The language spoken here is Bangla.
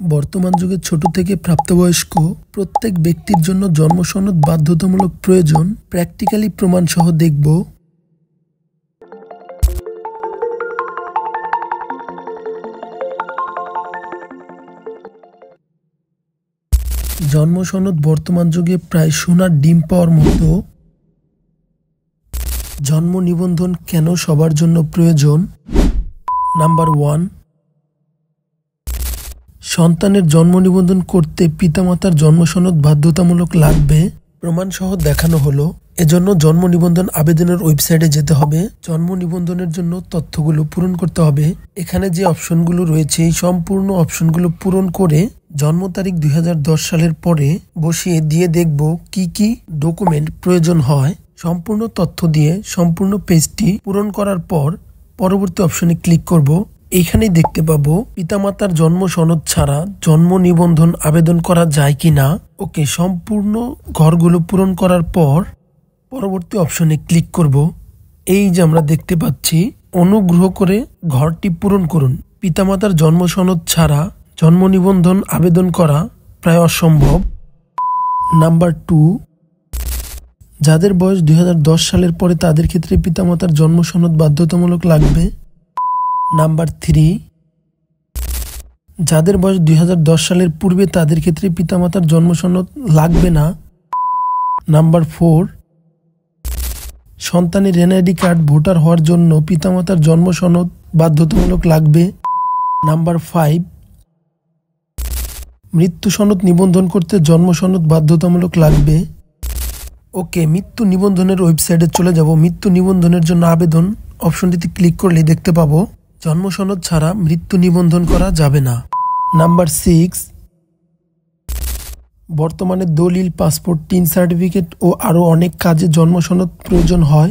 বর্তমান যুগে ছোট থেকে প্রাপ্তবয়স্ক প্রত্যেক ব্যক্তির জন্য জন্ম সনদ বাধ্যতামূলক প্রয়োজন। প্র্যাকটিক্যালি প্রমাণ সহ দেখব। জন্ম সনদ বর্তমান যুগে প্রায় সোনার ডিম পাওয়ার মতো। জন্ম নিবন্ধন কেন সবার জন্য প্রয়োজন? নাম্বার 1, সন্তানের জন্ম নিবন্ধন করতে পিতামাতার জন্ম সনদ বাধ্যতামূলক লাগবে। প্রমাণ সহ দেখানো হলো। এজন্য জন্ম নিবন্ধন আবেদনের ওয়েবসাইটে যেতে হবে। জন্ম নিবন্ধনের জন্য তথ্যগুলো পূরণ করতে হবে। এখানে যে অপশনগুলো রয়েছে এই সম্পূর্ণ অপশনগুলো পূরণ করে জন্ম তারিখ 2010 সালের পরে বসিয়ে দিয়ে দেখব কি কি ডকুমেন্ট প্রয়োজন হয়। সম্পূর্ণ তথ্য দিয়ে সম্পূর্ণ পেজটি পূরণ করার পর পরবর্তী অপশনে ক্লিক করব। এইখানেই দেখতে পাবো পিতামাতার জন্ম সনদ ছাড়া জন্ম নিবন্ধন আবেদন করা যায় কিনা। ওকে, সম্পূর্ণ ঘরগুলো পূরণ করার পর পরবর্তী অপশনে ক্লিক করব। এই যে আমরা দেখতে পাচ্ছি, অনুগ্রহ করে ঘরটি পূরণ করুন। পিতামাতার জন্ম সনদ ছাড়া জন্ম নিবন্ধন আবেদন করা প্রায় অসম্ভব। নাম্বার 2, যাদের বয়স 2010 সালের পরে তাদের ক্ষেত্রে পিতামাতার জন্ম সনদ বাধ্যতামূলক লাগবে। নাম্বার 3, যাদের বয়স 2010 সালের পূর্বে তাদের ক্ষেত্রে পিতামাতার জন্ম সনদ লাগবে না। নাম্বার 4, সন্তানের এনআইডি কার্ড ভোটার হওয়ার জন্য পিতামাতার জন্ম সনদ বাধ্যতামূলক লাগবে। নাম্বার 5, মৃত্যু সনদ নিবন্ধন করতে জন্ম সনদ বাধ্যতামূলক লাগবে। ওকে, মৃত্যু নিবন্ধনের ওয়েবসাইটে চলে যাব। মৃত্যু নিবন্ধনের জন্য আবেদন অপশনটিতে ক্লিক করলে দেখতে পাবো জন্ম সনদ ছাড়া মৃত্যু নিবন্ধন করা যাবে না। নাম্বার 6, বর্তমানে দলিল, পাসপোর্ট, টিন সার্টিফিকেট ও আরও অনেক কাজে জন্ম সনদ প্রয়োজন হয়।